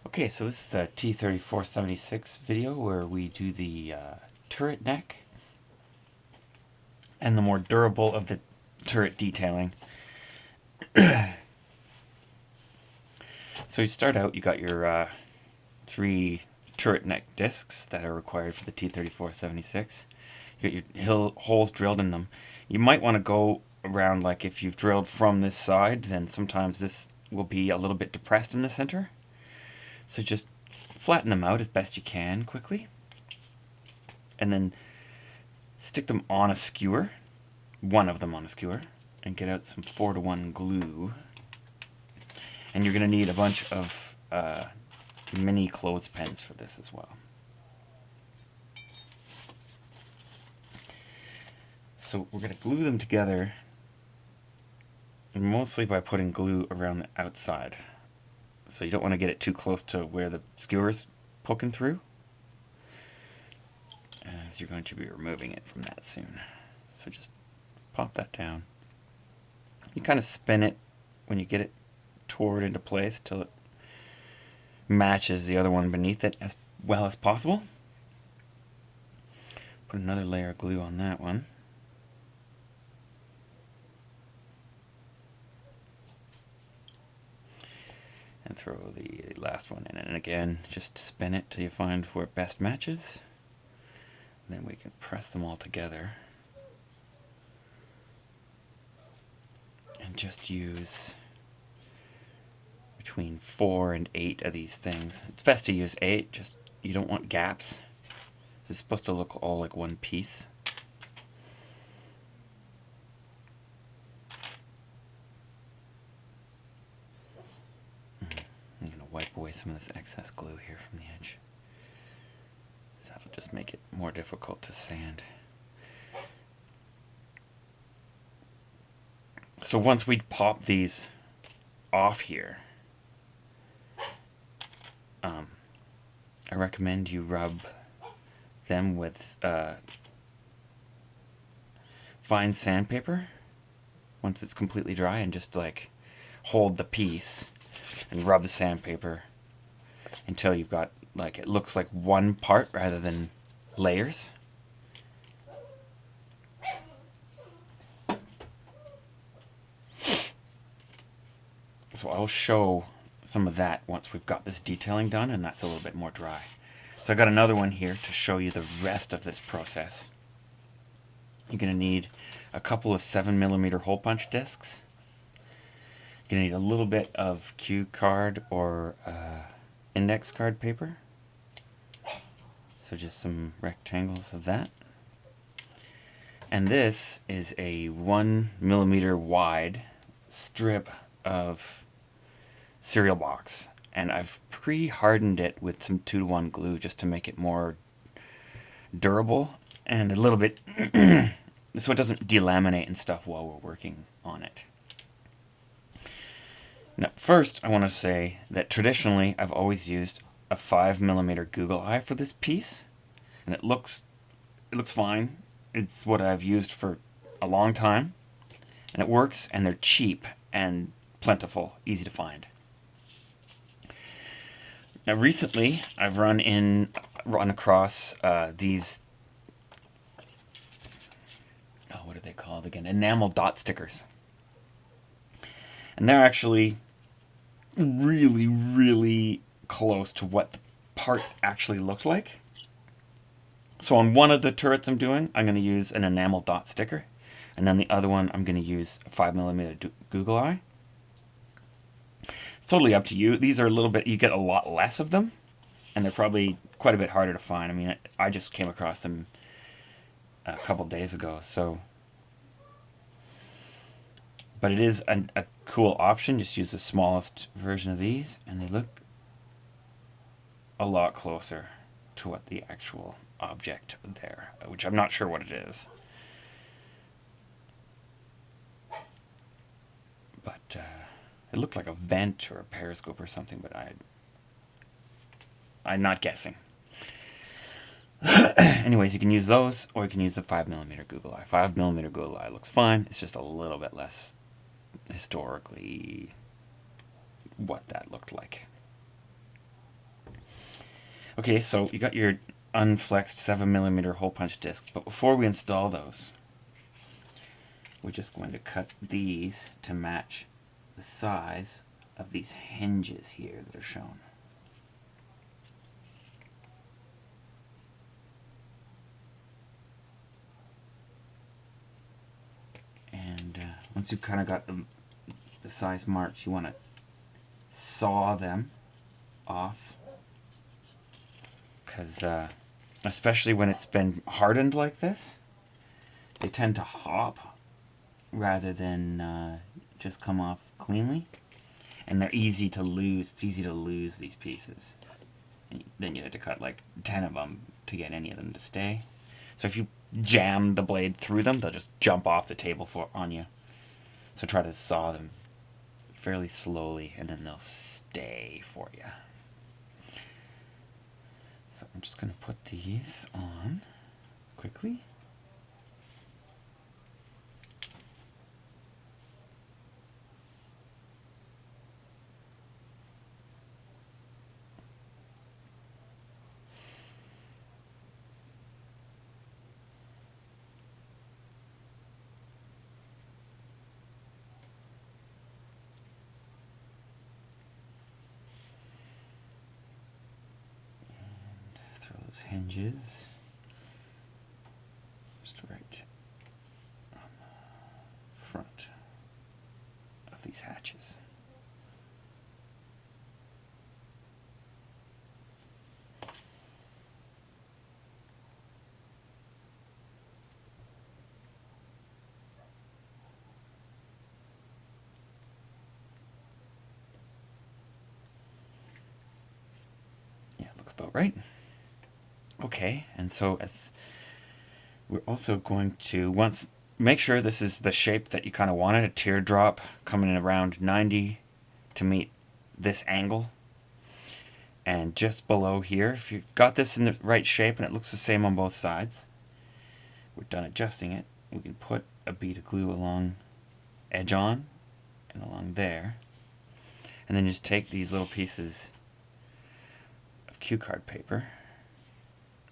Okay, so this is a T-34 video where we do the turret neck and the more durable of the turret detailing. So you start out, you got your 3 turret neck discs that are required for the T-34-76. You got your holes drilled in them. You might want to go around, like if you've drilled from this side, then sometimes this will be a little bit depressed in the center. So just flatten them out as best you can quickly. And then stick them on a skewer, one of them on a skewer, and get out some 4:1 glue. And you're going to need a bunch of mini clothespins for this as well. So we're going to glue them together mostly by putting glue around the outside. So you don't want to get it too close to where the skewer's poking through, as you're going to be removing it from that soon. So just pop that down. You kind of spin it when you get it toward into place till it matches the other one beneath it as well as possible. Put another layer of glue on that one. And throw the last one in, and again just spin it till you find where it best matches. And then we can press them all together and just use between 4 and 8 of these things. It's best to use 8, just you don't want gaps. It's supposed to look all like one piece. I'm going to wipe away some of this excess glue here from the edge. So that'll just make it more difficult to sand. So once we pop these off here, I recommend you rub them with fine sandpaper once it's completely dry, and just like hold the piece and rub the sandpaper until you've got, like, it looks like one part rather than layers. So I'll show some of that once we've got this detailing done and that's a little bit more dry. So I got another one here to show you the rest of this process. You're going to need a couple of 7mm hole punch discs. You're going to need a little bit of cue card or index card paper. So just some rectangles of that. And this is a 1mm wide strip of cereal box, and I've pre-hardened it with some 2:1 glue just to make it more durable and a little bit so it doesn't delaminate and stuff while we're working on it. Now first I want to say that traditionally I've always used a 5mm googly eye for this piece, and it looks fine. It's what I've used for a long time, and it works, and they're cheap and plentiful, easy to find. Now recently I've run across these, what are they called again? Enamel dot stickers. And they're actually really, really close to what the part actually looks like. So on one of the turrets I'm doing, I'm going to use an enamel dot sticker, and then the other one I'm going to use a 5mm googly eye. It's totally up to you. These are a little bit, you get a lot less of them, and they're probably quite a bit harder to find. I mean, I just came across them a couple days ago, so. But it is a cool option. Just use the smallest version of these, and they look a lot closer to what the actual object there, which I'm not sure what it is. But it looked like a vent or a periscope or something, but I'm not guessing. Anyways, you can use those, or you can use the 5mm googly eye. 5mm googly eye looks fine. It's just a little bit less historically what that looked like. Okay, so you got your unflexed 7mm hole punch disc, but before we install those, we're just going to cut these to match the size of these hinges here that are shown. And once you've kind of got the size marked, you want to saw them off, because especially when it's been hardened like this, they tend to hop rather than just come off cleanly, and they're easy to lose. It's easy to lose these pieces. And then you have to cut like 10 of them to get any of them to stay. So if you jam the blade through them, they'll just jump off the table on you. So try to saw them fairly slowly, and then they'll stay for you. So I'm just going to put these on quickly. Those hinges just right on the front of these hatches. Yeah, looks about right. Okay, and so as we're also going to make sure this is the shape that you kind of wanted, a teardrop coming in around 90 to meet this angle. And just below here, if you've got this in the right shape and it looks the same on both sides, we're done adjusting it. We can put a bead of glue along edge on and along there, and then just take these little pieces of cue card paper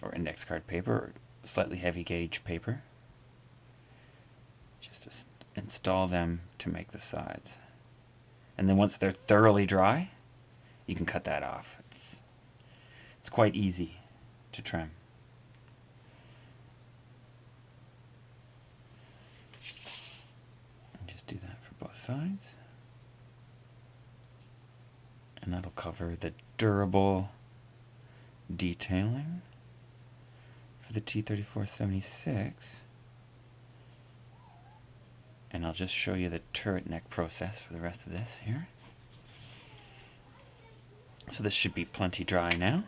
or index card paper or slightly heavy gauge paper, just to install them to make the sides. And then once they're thoroughly dry, you can cut that off. It's quite easy to trim. And just do that for both sides. And that'll cover the durable detailing for the T-34-76. And I'll just show you the turret neck process for the rest of this here. So this should be plenty dry now.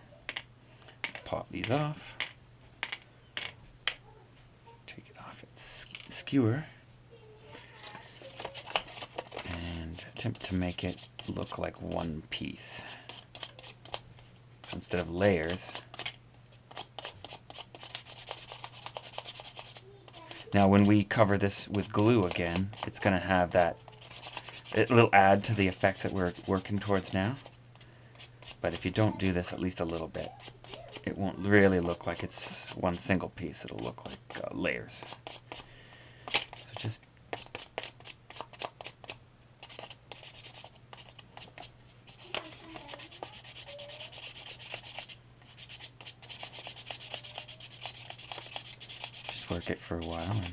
Let's pop these off. Take it off its skewer. And attempt to make it look like one piece. So instead of layers. Now when we cover this with glue again, it's going to have that, it'll add to the effect that we're working towards now. But if you don't do this at least a little bit, it won't really look like it's one single piece. It'll look like layers. So just work it for a while, and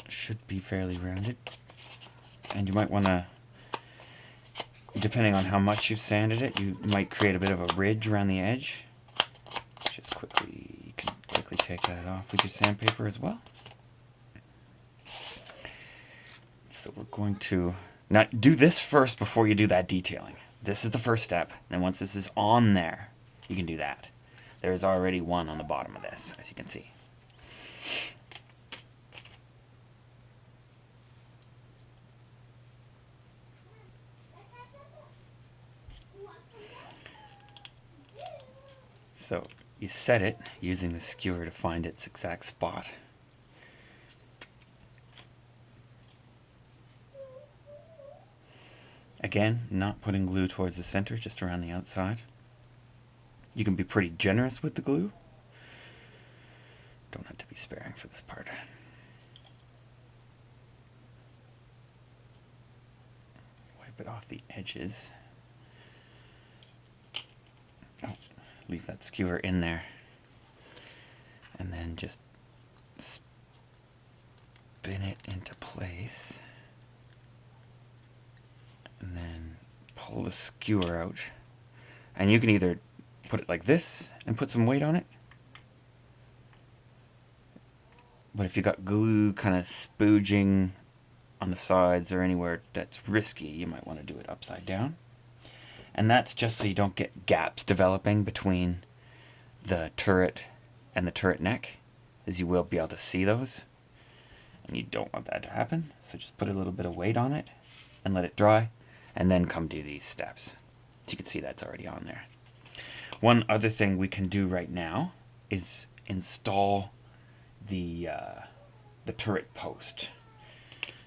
it should be fairly rounded. And you might want to, depending on how much you've sanded it, you might create a bit of a ridge around the edge. Just quickly, you can quickly take that off with your sandpaper as well. So we're going to now do this first before you do that detailing. This is the first step, and once this is on there, you can do that. There's already one on the bottom of this, as you can see. So you set it using the skewer to find its exact spot. Again, not putting glue towards the center, just around the outside. You can be pretty generous with the glue. Don't have to be sparing for this part. Wipe it off the edges. Oh, leave that skewer in there. And then just spin it into place. And then pull the skewer out. And you can either put it like this and put some weight on it. But if you got glue kind of spooging on the sides or anywhere that's risky, you might want to do it upside down. And that's just so you don't get gaps developing between the turret and the turret neck, as you will be able to see those. And you don't want that to happen, so just put a little bit of weight on it and let it dry, and then come do these steps. So you can see that's already on there. One other thing we can do right now is install the turret post.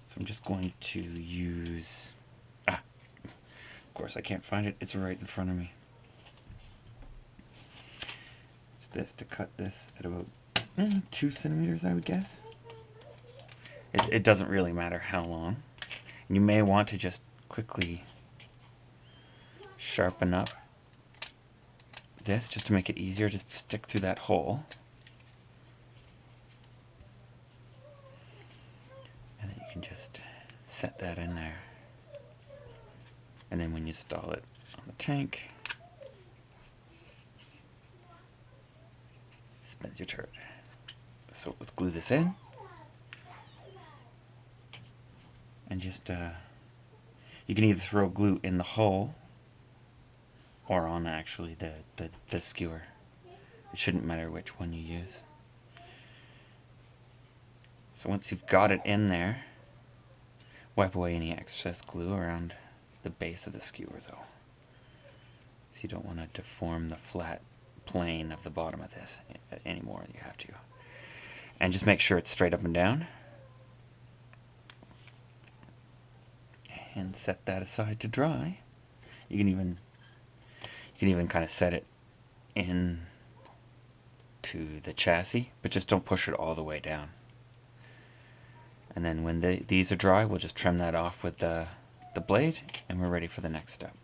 So I'm just going to use, of course I can't find it, it's right in front of me. It's this to cut this at about 2 centimeters, I would guess. It doesn't really matter how long. You may want to just quickly sharpen up this just to make it easier to stick through that hole. And then you can just set that in there. And then when you install it on the tank, spins your turret. So let's glue this in. And just, you can either throw glue in the hole or on actually the skewer. It shouldn't matter which one you use. So once you've got it in there, wipe away any excess glue around the base of the skewer though. So you don't want to deform the flat plane of the bottom of this any more than you have to. And just make sure it's straight up and down. And set that aside to dry. You can even kind of set it in to the chassis, but just don't push it all the way down. And then when these are dry, we'll just trim that off with the blade, and we're ready for the next step.